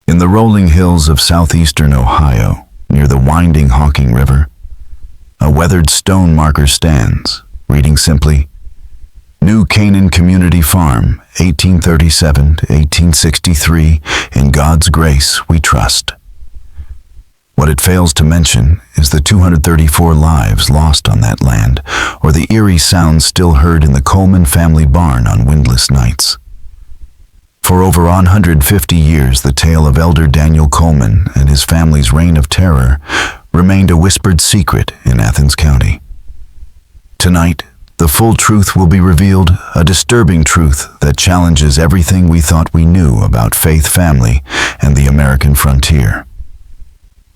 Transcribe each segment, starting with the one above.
In the rolling hills of southeastern Ohio, near the winding Hawking River, a weathered stone marker stands, reading simply, New Canaan Community Farm, 1837 to 1863, in God's grace we trust. What it fails to mention is the 234 lives lost on that land, or the eerie sounds still heard in the Coleman family barn on windless nights. For over 150 years, the tale of Elder Daniel Coleman and his family's reign of terror remained a whispered secret in Athens County. Tonight, the full truth will be revealed, a disturbing truth that challenges everything we thought we knew about faith, family, and the American frontier.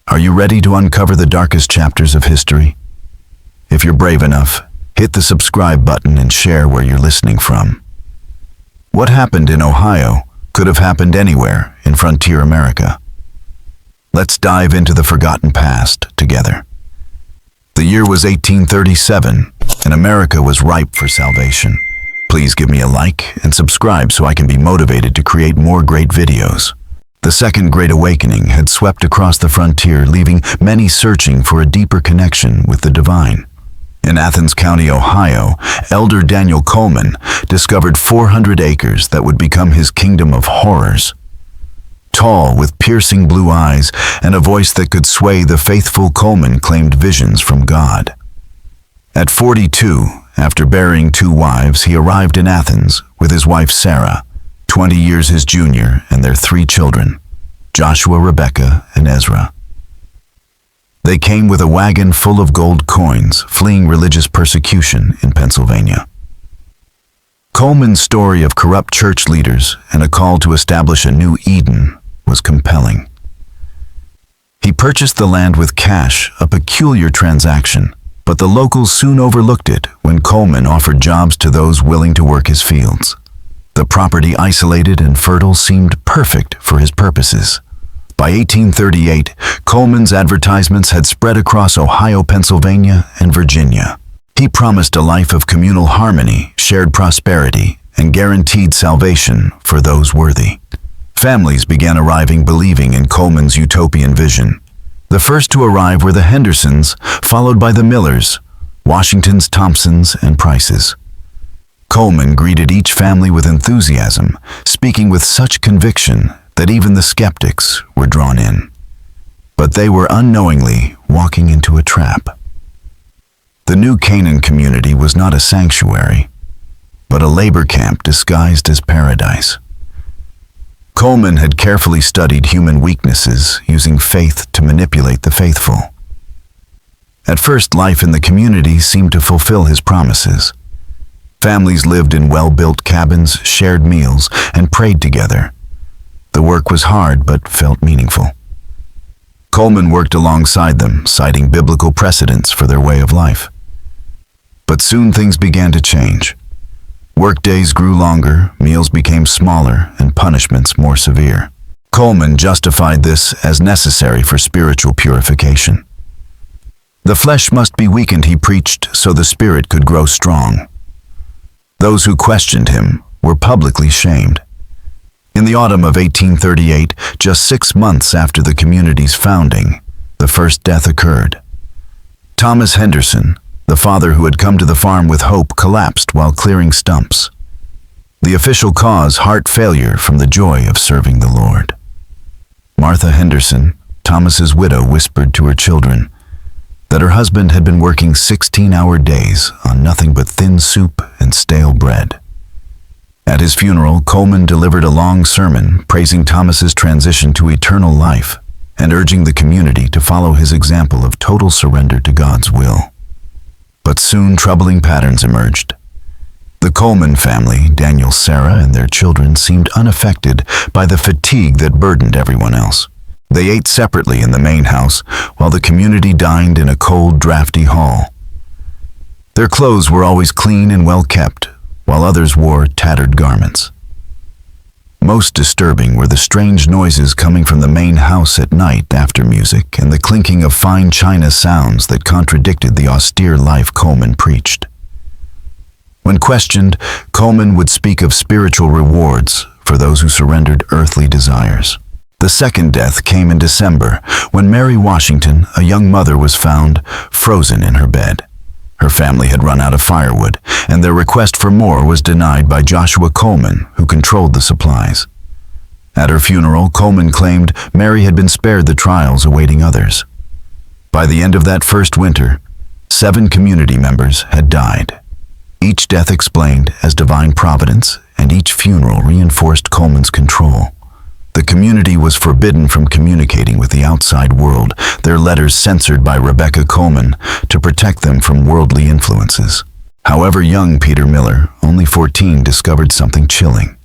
Are you ready to uncover the darkest chapters of history? If you're brave enough, hit the subscribe button and share where you're listening from. What happened in Ohio could have happened anywhere in frontier America. Let's dive into the forgotten past together. The year was 1837, and America was ripe for salvation. Please give me a like and subscribe so I can be motivated to create more great videos. The Second Great Awakening had swept across the frontier, leaving many searching for a deeper connection with the divine. In Athens County, Ohio, Elder Daniel Coleman discovered 400 acres that would become his kingdom of horrors. Tall, with piercing blue eyes and a voice that could sway the faithful, Coleman claimed visions from God. At 42, after burying 2 wives, he arrived in Athens with his wife Sarah, 20 years his junior, and their 3 children, Joshua, Rebecca, and Ezra. They came with a wagon full of gold coins, fleeing religious persecution in Pennsylvania. Coleman's story of corrupt church leaders and a call to establish a new Eden was compelling. He purchased the land with cash, a peculiar transaction, but the locals soon overlooked it when Coleman offered jobs to those willing to work his fields. The property, isolated and fertile, seemed perfect for his purposes. By 1838, Coleman's advertisements had spread across Ohio, Pennsylvania, and Virginia. He promised a life of communal harmony, shared prosperity, and guaranteed salvation for those worthy. Families began arriving, believing in Coleman's utopian vision. The first to arrive were the Hendersons, followed by the Millers, Washingtons, Thompsons, and Prices. Coleman greeted each family with enthusiasm, speaking with such conviction that even the skeptics were drawn in. But they were unknowingly walking into a trap. The New Canaan community was not a sanctuary, but a labor camp disguised as paradise. Coleman had carefully studied human weaknesses, using faith to manipulate the faithful. At first, life in the community seemed to fulfill his promises. Families lived in well-built cabins, shared meals, and prayed together. The work was hard but felt meaningful. Coleman worked alongside them, citing biblical precedents for their way of life. But soon things began to change. Workdays grew longer, meals became smaller, and punishments more severe. Coleman justified this as necessary for spiritual purification. The flesh must be weakened, he preached, so the spirit could grow strong. Those who questioned him were publicly shamed. In the autumn of 1838, just 6 months after the community's founding, the first death occurred. Thomas Henderson, the father who had come to the farm with hope, collapsed while clearing stumps. The official cause, heart failure from the joy of serving the Lord. Martha Henderson, Thomas's widow, whispered to her children that her husband had been working 16-hour days on nothing but thin soup and stale bread. At his funeral, Coleman delivered a long sermon praising Thomas's transition to eternal life and urging the community to follow his example of total surrender to God's will. But soon troubling patterns emerged. The Coleman family, Daniel, Sarah, and their children, seemed unaffected by the fatigue that burdened everyone else. They ate separately in the main house, while the community dined in a cold, drafty hall. Their clothes were always clean and well kept, while others wore tattered garments. Most disturbing were the strange noises coming from the main house at night after music and the clinking of fine china sounds that contradicted the austere life Coleman preached. When questioned, Coleman would speak of spiritual rewards for those who surrendered earthly desires. The second death came in December, when Mary Washington, a young mother, was found frozen in her bed. Her family had run out of firewood, and their request for more was denied by Joshua Coleman, who controlled the supplies. At her funeral, Coleman claimed Mary had been spared the trials awaiting others. By the end of that first winter, 7 community members had died. Each death explained as divine providence, and each funeral reinforced Coleman's control. The community was forbidden from communicating with the outside world, their letters censored by Rebecca Coleman to protect them from worldly influences. However, young Peter Miller, only 14, discovered something chilling.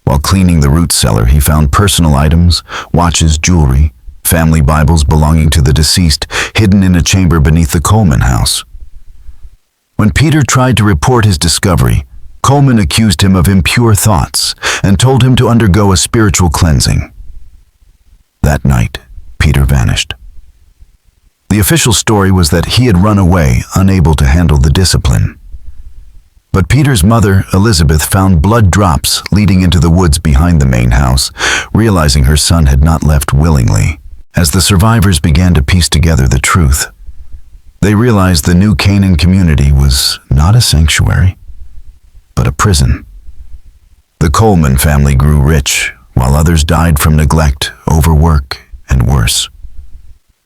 While cleaning the root cellar, he found personal items, watches, jewelry, family Bibles belonging to the deceased, hidden in a chamber beneath the Coleman house. When Peter tried to report his discovery, Coleman accused him of impure thoughts and told him to undergo a spiritual cleansing. That night, Peter vanished. The official story was that he had run away, unable to handle the discipline. But Peter's mother, Elizabeth, found blood drops leading into the woods behind the main house, realizing her son had not left willingly. As the survivors began to piece together the truth, they realized the new Canaan community was not a sanctuary, but a prison. The Coleman family grew rich, while others died from neglect, overwork, and worse.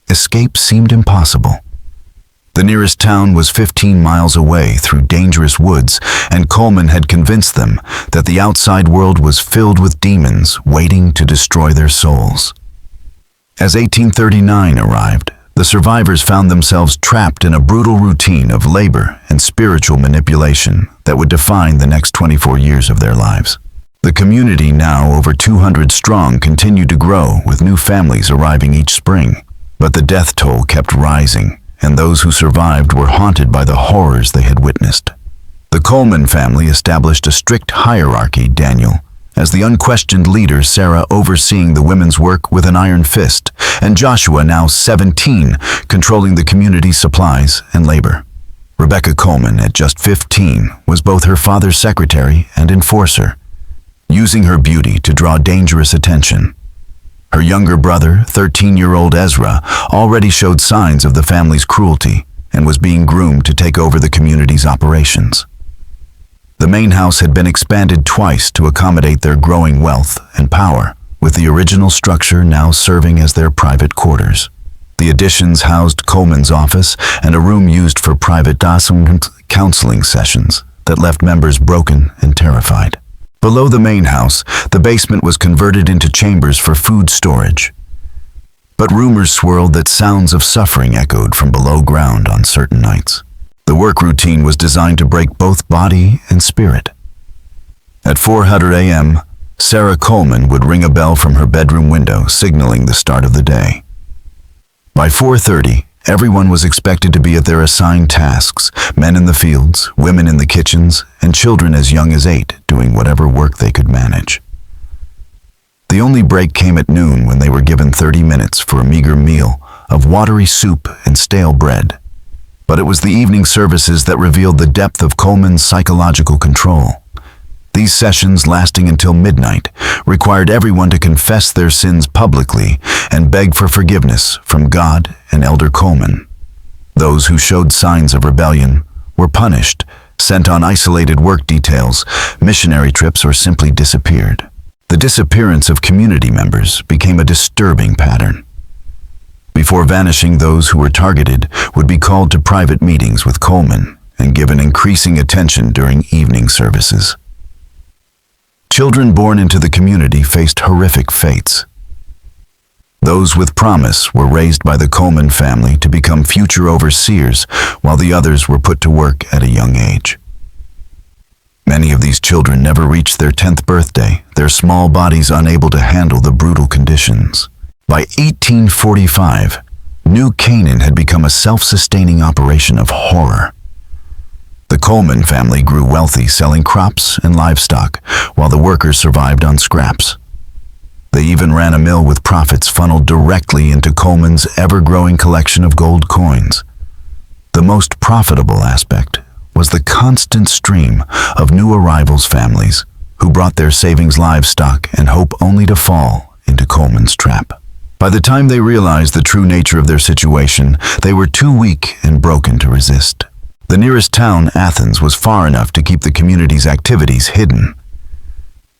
Escape seemed impossible. The nearest town was 15 miles away through dangerous woods, and Coleman had convinced them that the outside world was filled with demons waiting to destroy their souls. As 1839 arrived, the survivors found themselves trapped in a brutal routine of labor and spiritual manipulation that would define the next 24 years of their lives. The community, now over 200 strong, continued to grow, with new families arriving each spring. But the death toll kept rising, and those who survived were haunted by the horrors they had witnessed. The Coleman family established a strict hierarchy, Daniel, as the unquestioned leader, Sarah overseeing the women's work with an iron fist, and Joshua, now 17, controlling the community's supplies and labor. Rebecca Coleman, at just 15, was both her father's secretary and enforcer, using her beauty to draw dangerous attention. Her younger brother, 13-year-old Ezra, already showed signs of the family's cruelty and was being groomed to take over the community's operations. The main house had been expanded twice to accommodate their growing wealth and power, with the original structure now serving as their private quarters. The additions housed Coleman's office and a room used for private counseling sessions that left members broken and terrified. Below the main house, the basement was converted into chambers for food storage. But rumors swirled that sounds of suffering echoed from below ground on certain nights. The work routine was designed to break both body and spirit. At 4:00 a.m., Sarah Coleman would ring a bell from her bedroom window, signaling the start of the day. By 4:30, everyone was expected to be at their assigned tasks, men in the fields, women in the kitchens, and children as young as 8 doing whatever work they could manage. The only break came at noon, when they were given 30 minutes for a meager meal of watery soup and stale bread. But it was the evening services that revealed the depth of Coleman's psychological control. These sessions, lasting until midnight, required everyone to confess their sins publicly and beg for forgiveness from God and Elder Coleman. Those who showed signs of rebellion were punished, sent on isolated work details, missionary trips, or simply disappeared. The disappearance of community members became a disturbing pattern. Before vanishing, those who were targeted would be called to private meetings with Coleman and given increasing attention during evening services. Children born into the community faced horrific fates. Those with promise were raised by the Coleman family to become future overseers, while the others were put to work at a young age. Many of these children never reached their 10th birthday, their small bodies unable to handle the brutal conditions. By 1845, New Canaan had become a self-sustaining operation of horror. The Coleman family grew wealthy, selling crops and livestock, while the workers survived on scraps. They even ran a mill with profits funneled directly into Coleman's ever-growing collection of gold coins. The most profitable aspect was the constant stream of new arrivals families who brought their savings, livestock, and hope only to fall into Coleman's trap. By the time they realized the true nature of their situation, they were too weak and broken to resist. The nearest town, Athens, was far enough to keep the community's activities hidden.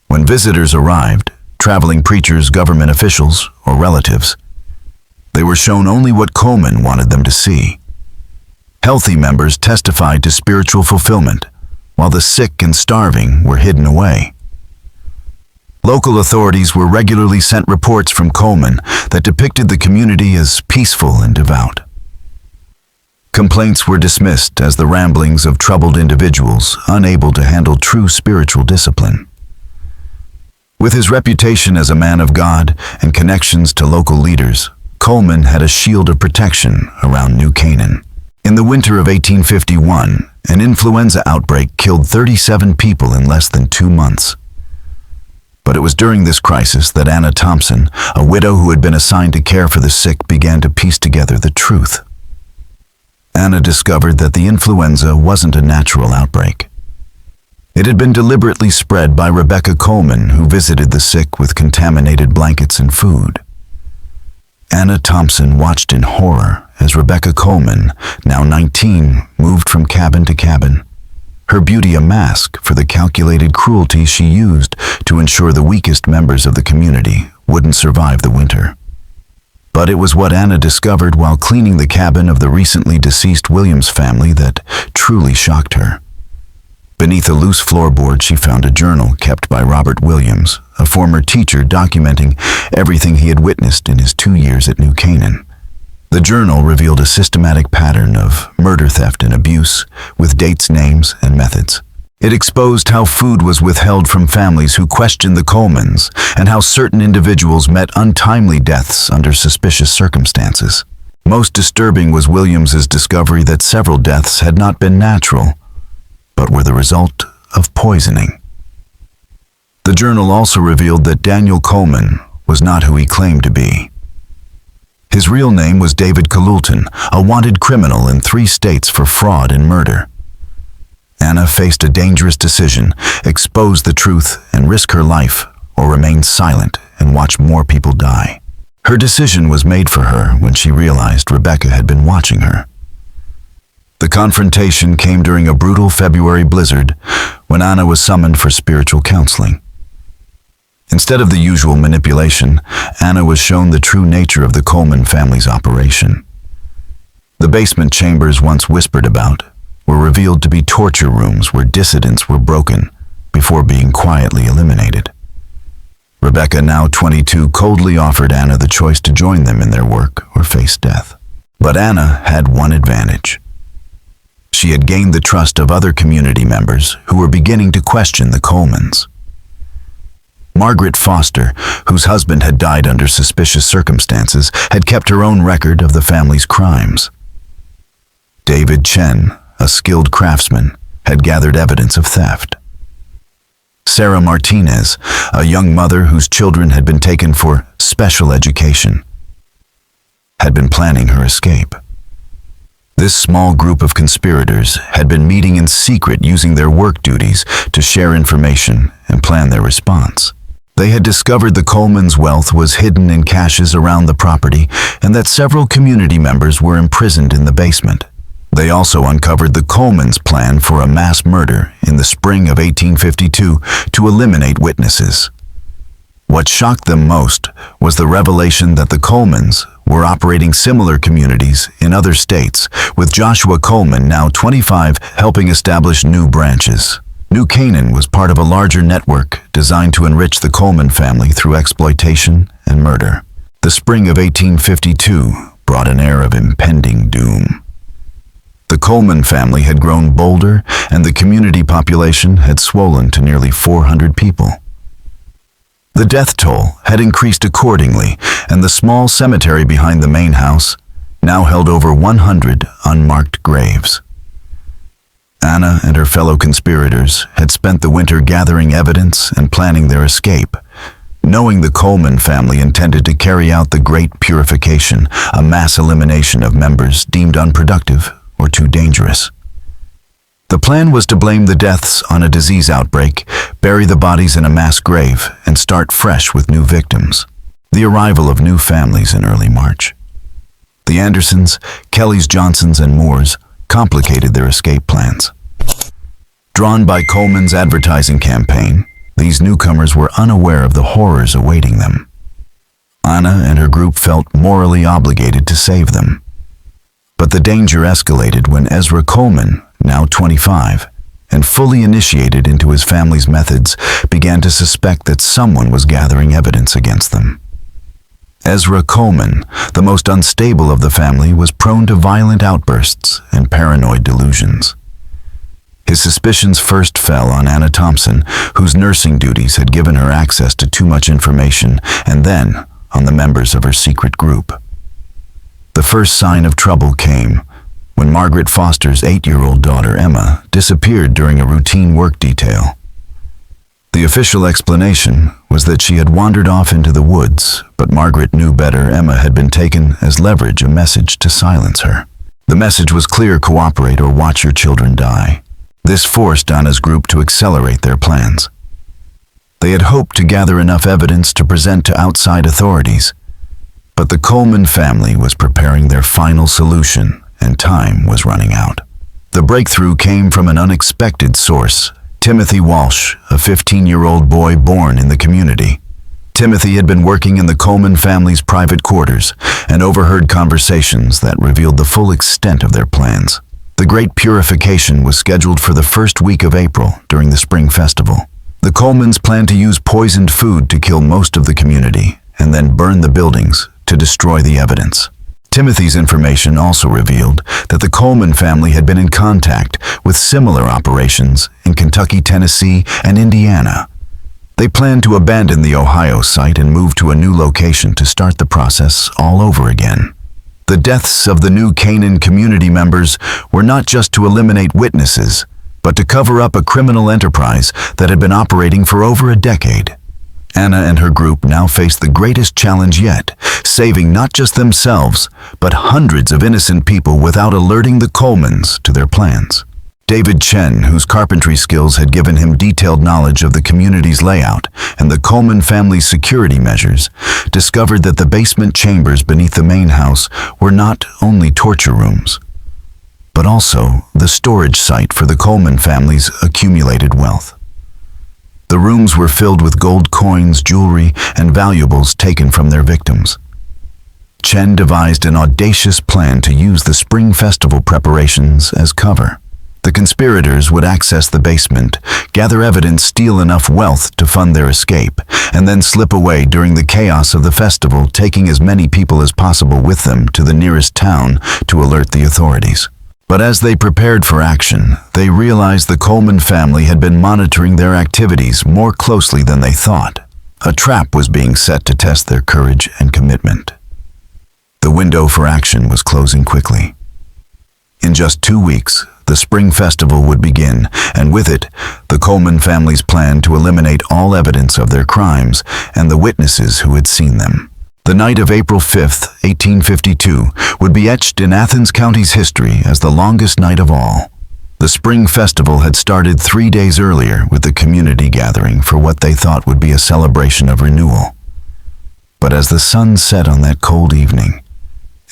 When visitors arrived, traveling preachers, government officials, or relatives, they were shown only what Coleman wanted them to see. Healthy members testified to spiritual fulfillment, while the sick and starving were hidden away. Local authorities were regularly sent reports from Coleman that depicted the community as peaceful and devout. Complaints were dismissed as the ramblings of troubled individuals unable to handle true spiritual discipline. With his reputation as a man of God and connections to local leaders, Coleman had a shield of protection around New Canaan. In the winter of 1851, an influenza outbreak killed 37 people in less than 2 months. But it was during this crisis that Anna Thompson, a widow who had been assigned to care for the sick, began to piece together the truth. Anna discovered that the influenza wasn't a natural outbreak. It had been deliberately spread by Rebecca Coleman, who visited the sick with contaminated blankets and food. Anna Thompson watched in horror as Rebecca Coleman, now 19, moved from cabin to cabin, her beauty a mask for the calculated cruelty she used to ensure the weakest members of the community wouldn't survive the winter. But it was what Anna discovered while cleaning the cabin of the recently deceased Williams family that truly shocked her. Beneath a loose floorboard, she found a journal kept by Robert Williams, a former teacher documenting everything he had witnessed in his 2 years at New Canaan. The journal revealed a systematic pattern of murder, theft, and abuse, with dates, names, and methods. It exposed how food was withheld from families who questioned the Colemans, and how certain individuals met untimely deaths under suspicious circumstances. Most disturbing was Williams's discovery that several deaths had not been natural, but were the result of poisoning. The journal also revealed that Daniel Coleman was not who he claimed to be. His real name was David Colonial, a wanted criminal in 3 states for fraud and murder. Anna faced a dangerous decision: expose the truth and risk her life, or remain silent and watch more people die. Her decision was made for her when she realized Rebecca had been watching her. The confrontation came during a brutal February blizzard when Anna was summoned for spiritual counseling. Instead of the usual manipulation, Anna was shown the true nature of the Coleman family's operation. The basement chambers once whispered about were revealed to be torture rooms where dissidents were broken before being quietly eliminated. Rebecca, now 22, coldly offered Anna the choice to join them in their work or face death. But Anna had one advantage. She had gained the trust of other community members who were beginning to question the Colemans. Margaret Foster, whose husband had died under suspicious circumstances, had kept her own record of the family's crimes. David Chen, a skilled craftsman, had gathered evidence of theft. Sarah Martinez, a young mother whose children had been taken for special education, had been planning her escape. This small group of conspirators had been meeting in secret, using their work duties to share information and plan their response. They had discovered the Colemans' wealth was hidden in caches around the property, and that several community members were imprisoned in the basement. They also uncovered the Colemans' plan for a mass murder in the spring of 1852 to eliminate witnesses. What shocked them most was the revelation that the Colemans were operating similar communities in other states, with Joshua Coleman, now 25, helping establish new branches. New Canaan was part of a larger network designed to enrich the Coleman family through exploitation and murder. The spring of 1852 brought an air of impending doom. The Coleman family had grown bolder, and the community population had swollen to nearly 400 people. The death toll had increased accordingly, and the small cemetery behind the main house now held over 100 unmarked graves. Anna and her fellow conspirators had spent the winter gathering evidence and planning their escape, knowing the Coleman family intended to carry out the Great Purification, a mass elimination of members deemed unproductive or too dangerous. The plan was to blame the deaths on a disease outbreak, bury the bodies in a mass grave, and start fresh with new victims. The arrival of new families in early March. The Andersons, Kellys, Johnsons, and Moores complicated their escape plans. Drawn by Coleman's advertising campaign, these newcomers were unaware of the horrors awaiting them. Anna and her group felt morally obligated to save them. But the danger escalated when Ezra Coleman, now 25, and fully initiated into his family's methods, began to suspect that someone was gathering evidence against them. Ezra Coleman, the most unstable of the family, was prone to violent outbursts and paranoid delusions. His suspicions first fell on Anna Thompson, whose nursing duties had given her access to too much information, and then on the members of her secret group. The first sign of trouble came when Margaret Foster's 8-year-old daughter, Emma, disappeared during a routine work detail. The official explanation was that she had wandered off into the woods, but Margaret knew better. Emma had been taken as leverage, a message to silence her. The message was clear: cooperate or watch your children die. This forced Anna's group to accelerate their plans. They had hoped to gather enough evidence to present to outside authorities, but the Coleman family was preparing their final solution, and time was running out. The breakthrough came from an unexpected source: Timothy Walsh, a 15-year-old boy born in the community. Timothy had been working in the Coleman family's private quarters and overheard conversations that revealed the full extent of their plans. The Great Purification was scheduled for the first week of April during the Spring Festival. The Colemans planned to use poisoned food to kill most of the community and then burn the buildings to destroy the evidence. Timothy's information also revealed that the Coleman family had been in contact with similar operations in Kentucky, Tennessee, and Indiana. They planned to abandon the Ohio site and move to a new location to start the process all over again. The deaths of the new Canaan community members were not just to eliminate witnesses, but to cover up a criminal enterprise that had been operating for over a decade. Anna and her group now faced the greatest challenge yet, saving not just themselves, but hundreds of innocent people without alerting the Colemans to their plans. David Chen, whose carpentry skills had given him detailed knowledge of the community's layout and the Coleman family's security measures, discovered that the basement chambers beneath the main house were not only torture rooms, but also the storage site for the Coleman family's accumulated wealth. The rooms were filled with gold coins, jewelry, and valuables taken from their victims. Chen devised an audacious plan to use the Spring Festival preparations as cover. The conspirators would access the basement, gather evidence, steal enough wealth to fund their escape, and then slip away during the chaos of the festival, taking as many people as possible with them to the nearest town to alert the authorities. But as they prepared for action, they realized the Coleman family had been monitoring their activities more closely than they thought. A trap was being set to test their courage and commitment. The window for action was closing quickly. In just 2 weeks, the Spring Festival would begin, and with it, the Coleman family's plan to eliminate all evidence of their crimes and the witnesses who had seen them. The night of April 5th, 1852, would be etched in Athens County's history as the longest night of all. The Spring Festival had started 3 days earlier with the community gathering for what they thought would be a celebration of renewal. But as the sun set on that cold evening,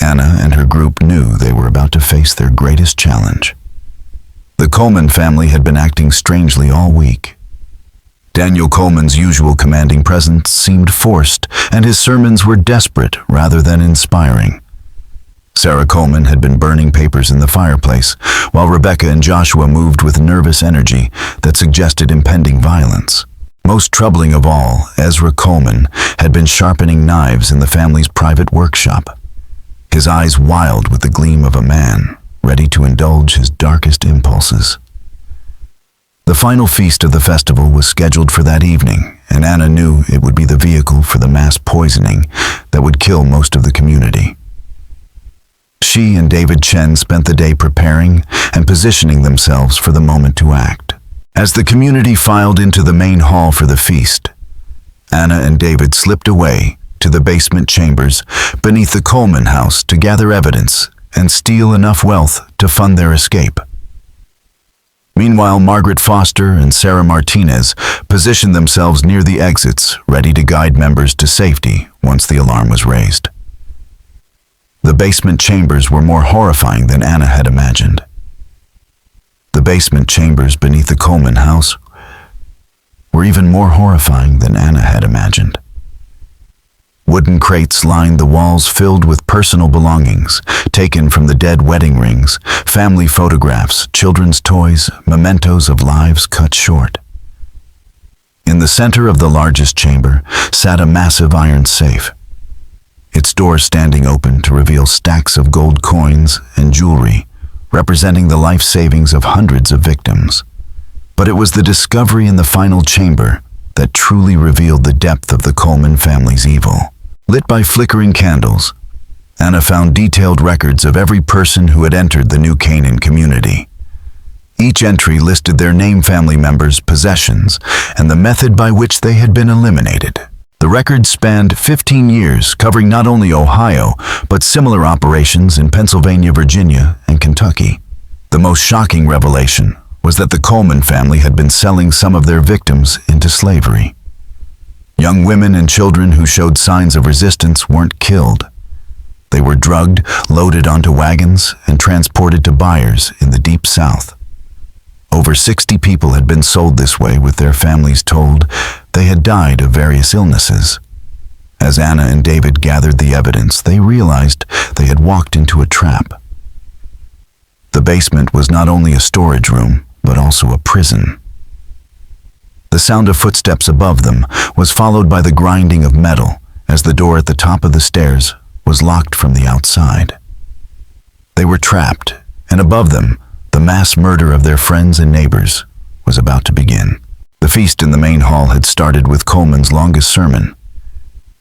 Anna and her group knew they were about to face their greatest challenge. The Coleman family had been acting strangely all week. Daniel Coleman's usual commanding presence seemed forced, and his sermons were desperate rather than inspiring. Sarah Coleman had been burning papers in the fireplace, while Rebecca and Joshua moved with nervous energy that suggested impending violence. Most troubling of all, Ezra Coleman had been sharpening knives in the family's private workshop, his eyes wild with the gleam of a man ready to indulge his darkest impulses. The final feast of the festival was scheduled for that evening, and Anna knew it would be the vehicle for the mass poisoning that would kill most of the community. She and David Chen spent the day preparing and positioning themselves for the moment to act. As the community filed into the main hall for the feast, Anna and David slipped away to the basement chambers beneath the Coleman house to gather evidence and steal enough wealth to fund their escape. Meanwhile, Margaret Foster and Sarah Martinez positioned themselves near the exits, ready to guide members to safety once the alarm was raised. The basement chambers were more horrifying than Anna had imagined. The basement chambers beneath the Coleman house were even more horrifying than Anna had imagined. Wooden crates lined the walls filled with personal belongings, taken from the dead wedding rings, family photographs, children's toys, mementos of lives cut short. In the center of the largest chamber sat a massive iron safe, its door standing open to reveal stacks of gold coins and jewelry, representing the life savings of hundreds of victims. But it was the discovery in the final chamber that truly revealed the depth of the Coleman family's evil. Lit by flickering candles, Anna found detailed records of every person who had entered the new Canaan community. Each entry listed their name, family members, possessions, and the method by which they had been eliminated. The records spanned 15 years, covering not only Ohio, but similar operations in Pennsylvania, Virginia, and Kentucky. The most shocking revelation was that the Coleman family had been selling some of their victims into slavery. Young women and children who showed signs of resistance weren't killed. They were drugged, loaded onto wagons, and transported to buyers in the Deep South. Over 60 people had been sold this way, with their families told they had died of various illnesses. As Anna and David gathered the evidence, they realized they had walked into a trap. The basement was not only a storage room, but also a prison. The sound of footsteps above them was followed by the grinding of metal as the door at the top of the stairs was locked from the outside. They were trapped, and above them, the mass murder of their friends and neighbors was about to begin. The feast in the main hall had started with Coleman's longest sermon,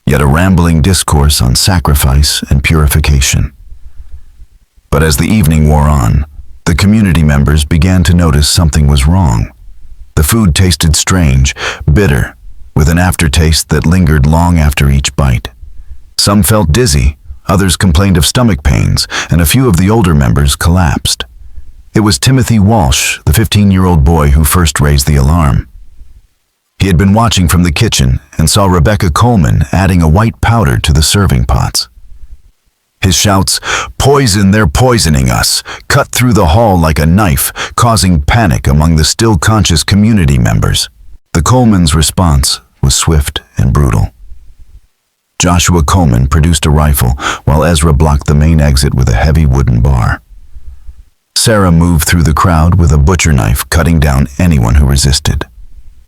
yet a rambling discourse on sacrifice and purification. But as the evening wore on, the community members began to notice something was wrong. The food tasted strange, bitter, with an aftertaste that lingered long after each bite. Some felt dizzy, others complained of stomach pains, and a few of the older members collapsed. It was Timothy Walsh, the 15-year-old boy, who first raised the alarm. He had been watching from the kitchen and saw Rebecca Coleman adding a white powder to the serving pots. His shouts, "Poison, they're poisoning us," cut through the hall like a knife, causing panic among the still conscious community members. The Colemans' response was swift and brutal. Joshua Coleman produced a rifle, while Ezra blocked the main exit with a heavy wooden bar. Sarah moved through the crowd with a butcher knife, cutting down anyone who resisted.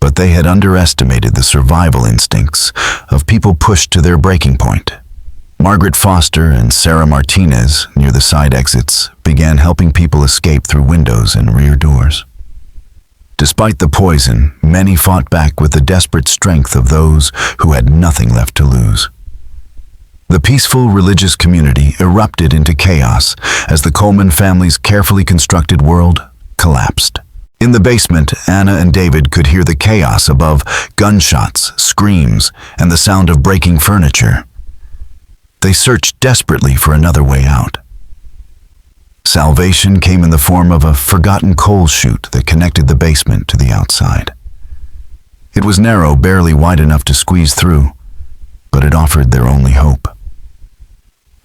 But they had underestimated the survival instincts of people pushed to their breaking point. Margaret Foster and Sarah Martinez, near the side exits, began helping people escape through windows and rear doors. Despite the poison, many fought back with the desperate strength of those who had nothing left to lose. The peaceful religious community erupted into chaos as the Coleman family's carefully constructed world collapsed. In the basement, Anna and David could hear the chaos above: gunshots, screams, and the sound of breaking furniture. They searched desperately for another way out. Salvation came in the form of a forgotten coal chute that connected the basement to the outside. It was narrow, barely wide enough to squeeze through, but it offered their only hope.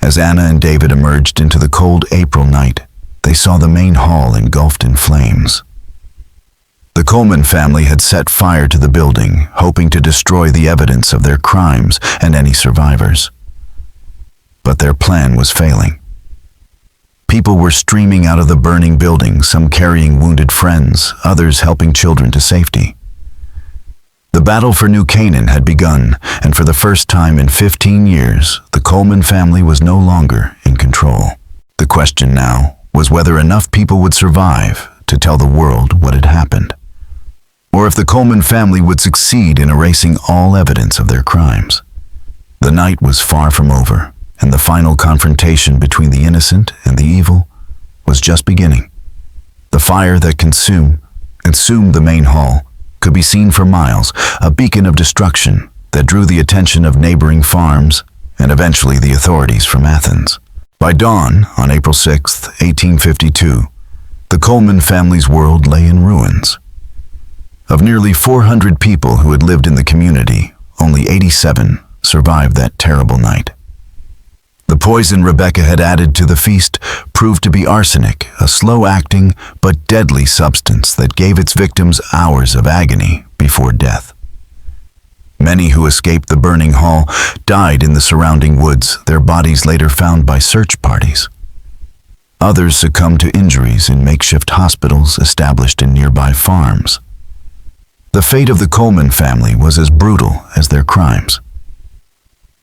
As Anna and David emerged into the cold April night, they saw the main hall engulfed in flames. The Coleman family had set fire to the building, hoping to destroy the evidence of their crimes and any survivors. But their plan was failing. People were streaming out of the burning building, some carrying wounded friends, others helping children to safety. The battle for New Canaan had begun, and for the first time in 15 years, the Coleman family was no longer in control. The question now was whether enough people would survive to tell the world what had happened, or if the Coleman family would succeed in erasing all evidence of their crimes. The night was far from over, and the final confrontation between the innocent and the evil was just beginning. The fire that consumed the main hall could be seen for miles, a beacon of destruction that drew the attention of neighboring farms and eventually the authorities from Athens. By dawn, on April 6, 1852, the Coleman family's world lay in ruins. Of nearly 400 people who had lived in the community, only 87 survived that terrible night. The poison Rebecca had added to the feast proved to be arsenic, a slow-acting but deadly substance that gave its victims hours of agony before death. Many who escaped the burning hall died in the surrounding woods, their bodies later found by search parties. Others succumbed to injuries in makeshift hospitals established in nearby farms. The fate of the Coleman family was as brutal as their crimes.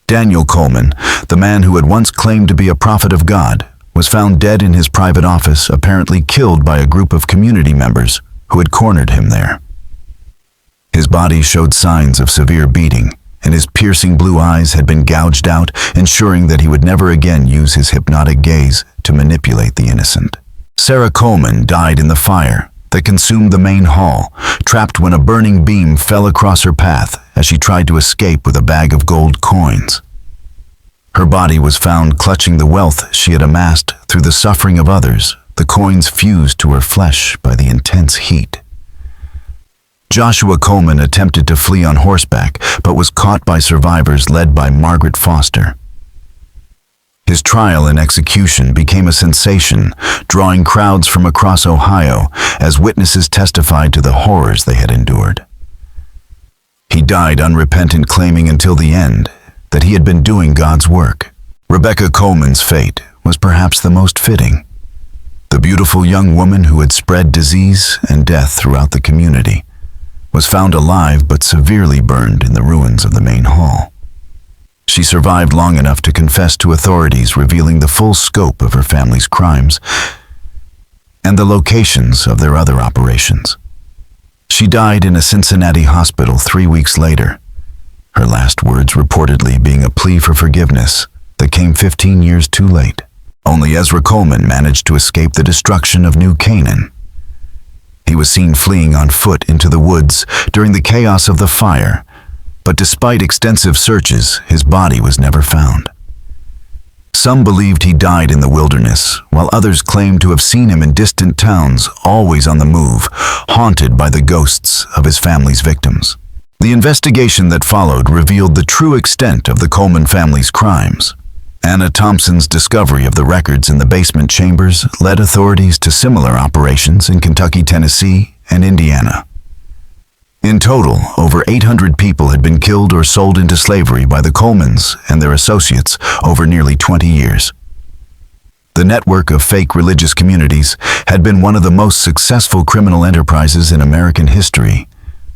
Daniel Coleman, the man who had once claimed to be a prophet of God, was found dead in his private office, apparently killed by a group of community members who had cornered him there. His body showed signs of severe beating, and his piercing blue eyes had been gouged out, ensuring that he would never again use his hypnotic gaze to manipulate the innocent. Sarah Coleman died in the fire that consumed the main hall, trapped when a burning beam fell across her path as she tried to escape with a bag of gold coins. Her body was found clutching the wealth she had amassed through the suffering of others, the coins fused to her flesh by the intense heat. Joshua Coleman attempted to flee on horseback, but was caught by survivors led by Margaret Foster. His trial and execution became a sensation, drawing crowds from across Ohio as witnesses testified to the horrors they had endured. He died unrepentant, claiming until the end that he had been doing God's work. Rebecca Coleman's fate was perhaps the most fitting. The beautiful young woman who had spread disease and death throughout the community was found alive but severely burned in the ruins of the main hall. She survived long enough to confess to authorities, revealing the full scope of her family's crimes and the locations of their other operations. She died in a Cincinnati hospital 3 weeks later, her last words reportedly being a plea for forgiveness that came 15 years too late. Only Ezra Coleman managed to escape the destruction of New Canaan. He was seen fleeing on foot into the woods during the chaos of the fire, but despite extensive searches, his body was never found. Some believed he died in the wilderness, while others claimed to have seen him in distant towns, always on the move, haunted by the ghosts of his family's victims. The investigation that followed revealed the true extent of the Coleman family's crimes. Anna Thompson's discovery of the records in the basement chambers led authorities to similar operations in Kentucky, Tennessee, and Indiana. In total, over 800 people had been killed or sold into slavery by the Colemans and their associates over nearly 20 years. The network of fake religious communities had been one of the most successful criminal enterprises in American history,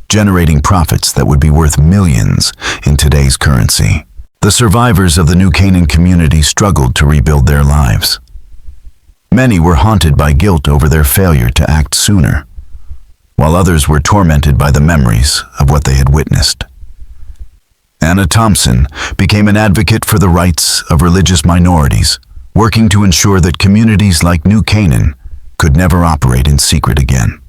generating profits that would be worth millions in today's currency. The survivors of the New Canaan community struggled to rebuild their lives. Many were haunted by guilt over their failure to act sooner, while others were tormented by the memories of what they had witnessed. Anna Thompson became an advocate for the rights of religious minorities, working to ensure that communities like New Canaan could never operate in secret again.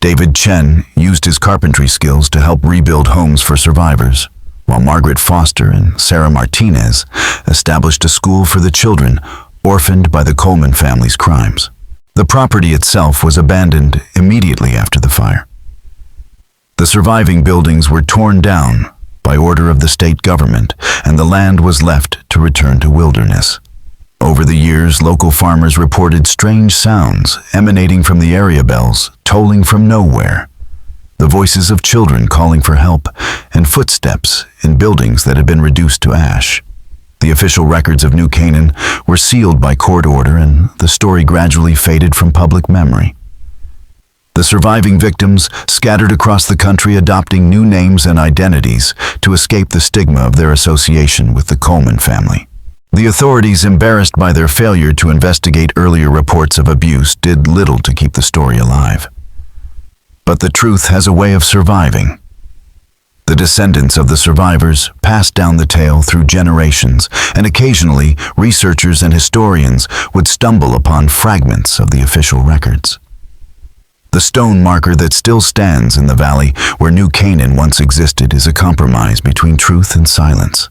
David Chen used his carpentry skills to help rebuild homes for survivors, while Margaret Foster and Sarah Martinez established a school for the children orphaned by the Coleman family's crimes. The property itself was abandoned immediately after the fire. The surviving buildings were torn down by order of the state government, and the land was left to return to wilderness. Over the years, local farmers reported strange sounds emanating from the area bells, tolling from nowhere. The voices of children calling for help, and footsteps in buildings that had been reduced to ash. The official records of New Canaan were sealed by court order, and the story gradually faded from public memory. The surviving victims scattered across the country, adopting new names and identities to escape the stigma of their association with the Coleman family. The authorities, embarrassed by their failure to investigate earlier reports of abuse, did little to keep the story alive. But the truth has a way of surviving. The descendants of the survivors passed down the tale through generations, and occasionally researchers and historians would stumble upon fragments of the official records. The stone marker that still stands in the valley where New Canaan once existed is a compromise between truth and silence.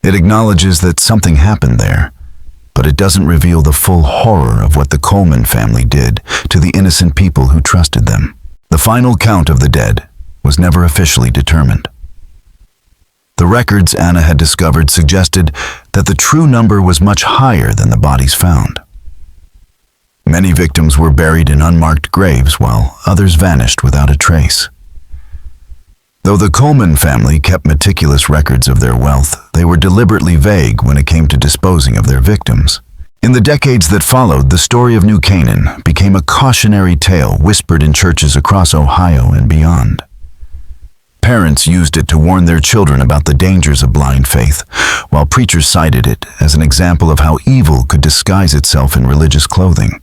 It acknowledges that something happened there, but it doesn't reveal the full horror of what the Coleman family did to the innocent people who trusted them. The final count of the dead was never officially determined. The records Anna had discovered suggested that the true number was much higher than the bodies found. Many victims were buried in unmarked graves, while others vanished without a trace. Though the Coleman family kept meticulous records of their wealth, they were deliberately vague when it came to disposing of their victims. In the decades that followed, the story of New Canaan became a cautionary tale whispered in churches across Ohio and beyond. Parents used it to warn their children about the dangers of blind faith, while preachers cited it as an example of how evil could disguise itself in religious clothing.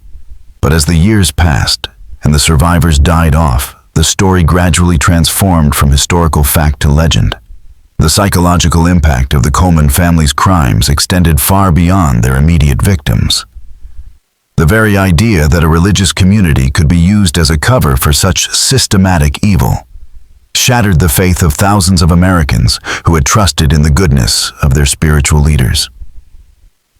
But as the years passed and the survivors died off, the story gradually transformed from historical fact to legend. The psychological impact of the Coleman family's crimes extended far beyond their immediate victims. The very idea that a religious community could be used as a cover for such systematic evil shattered the faith of thousands of Americans who had trusted in the goodness of their spiritual leaders.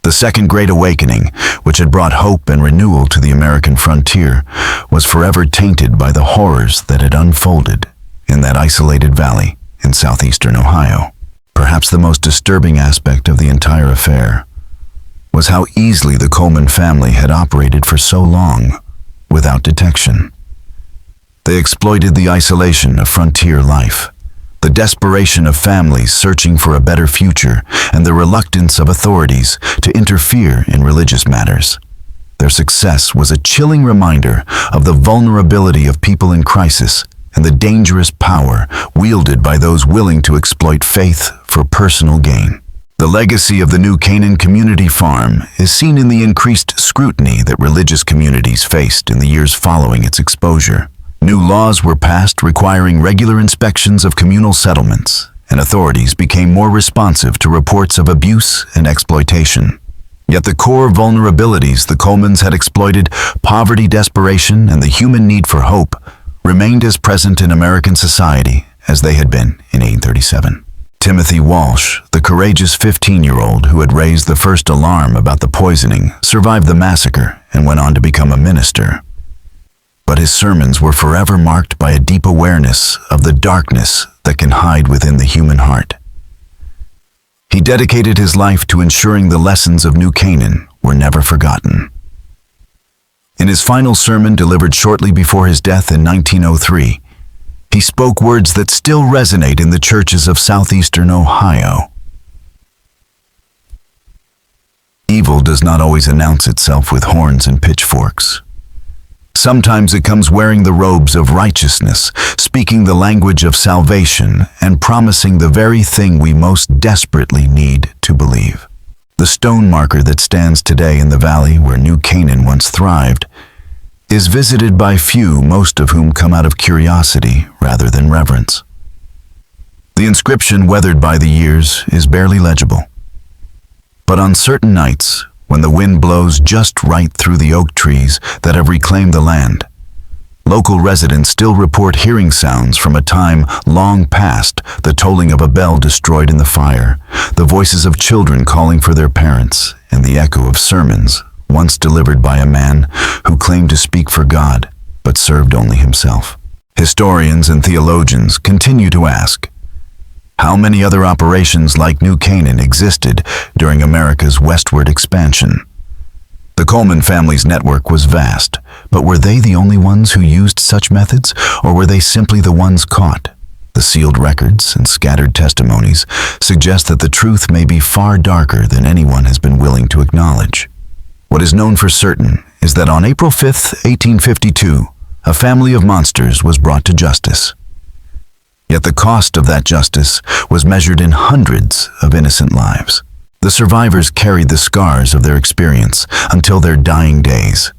The Second Great Awakening, which had brought hope and renewal to the American frontier, was forever tainted by the horrors that had unfolded in that isolated valley in southeastern Ohio. Perhaps the most disturbing aspect of the entire affair was how easily the Coleman family had operated for so long without detection. They exploited the isolation of frontier life, the desperation of families searching for a better future, and the reluctance of authorities to interfere in religious matters. Their success was a chilling reminder of the vulnerability of people in crisis and the dangerous power wielded by those willing to exploit faith for personal gain. The legacy of the New Canaan Community Farm is seen in the increased scrutiny that religious communities faced in the years following its exposure. New laws were passed requiring regular inspections of communal settlements, and authorities became more responsive to reports of abuse and exploitation. Yet the core vulnerabilities the Colemans had exploited, poverty, desperation, and the human need for hope, remained as present in American society as they had been in 1837. Timothy Walsh, the courageous 15-year-old who had raised the first alarm about the poisoning, survived the massacre and went on to become a minister. But his sermons were forever marked by a deep awareness of the darkness that can hide within the human heart. He dedicated his life to ensuring the lessons of New Canaan were never forgotten. In his final sermon delivered shortly before his death in 1903, he spoke words that still resonate in the churches of southeastern Ohio. Evil does not always announce itself with horns and pitchforks. Sometimes it comes wearing the robes of righteousness, speaking the language of salvation, and promising the very thing we most desperately need to believe. The stone marker that stands today in the valley where New Canaan once thrived is visited by few, most of whom come out of curiosity rather than reverence. The inscription, weathered by the years, is barely legible. But on certain nights, when the wind blows just right through the oak trees that have reclaimed the land, local residents still report hearing sounds from a time long past the tolling of a bell destroyed in the fire, the voices of children calling for their parents, and the echo of sermons once delivered by a man who claimed to speak for God but served only himself. Historians and theologians continue to ask, how many other operations like New Canaan existed during America's westward expansion? The Coleman family's network was vast, but were they the only ones who used such methods, or were they simply the ones caught? The sealed records and scattered testimonies suggest that the truth may be far darker than anyone has been willing to acknowledge. What is known for certain is that on April 5, 1852, a family of monsters was brought to justice. Yet the cost of that justice was measured in hundreds of innocent lives. The survivors carried the scars of their experience until their dying days,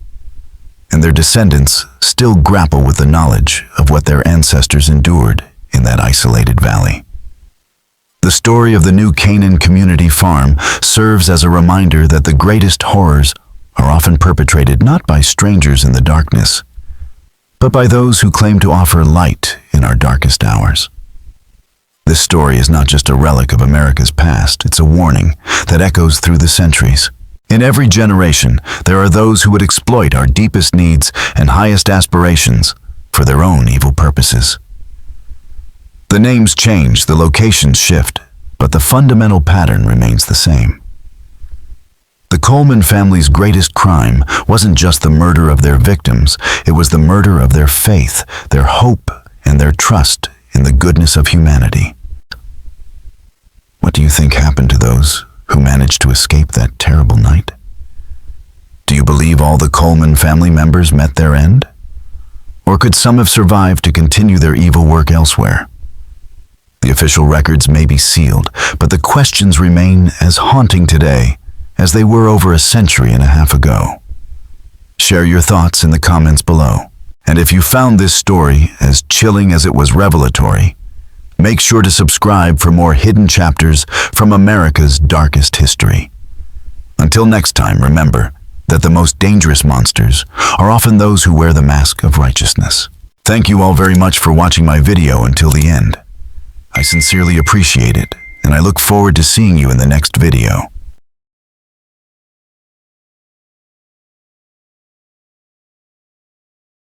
and their descendants still grapple with the knowledge of what their ancestors endured in that isolated valley. The story of the New Canaan Community Farm serves as a reminder that the greatest horrors are often perpetrated not by strangers in the darkness, but by those who claim to offer light in our darkest hours. This story is not just a relic of America's past, it's a warning that echoes through the centuries. In every generation, there are those who would exploit our deepest needs and highest aspirations for their own evil purposes. The names change, the locations shift, but the fundamental pattern remains the same. The Coleman family's greatest crime wasn't just the murder of their victims, it was the murder of their faith, their hope, and their trust in the goodness of humanity. What do you think happened to those who managed to escape that terrible night? Do you believe all the Coleman family members met their end? Or could some have survived to continue their evil work elsewhere? The official records may be sealed, but the questions remain as haunting today as they were over a century and a half ago. Share your thoughts in the comments below. And if you found this story as chilling as it was revelatory, make sure to subscribe for more hidden chapters from America's darkest history. Until next time, remember that the most dangerous monsters are often those who wear the mask of righteousness. Thank you all very much for watching my video until the end. I sincerely appreciate it, and I look forward to seeing you in the next video.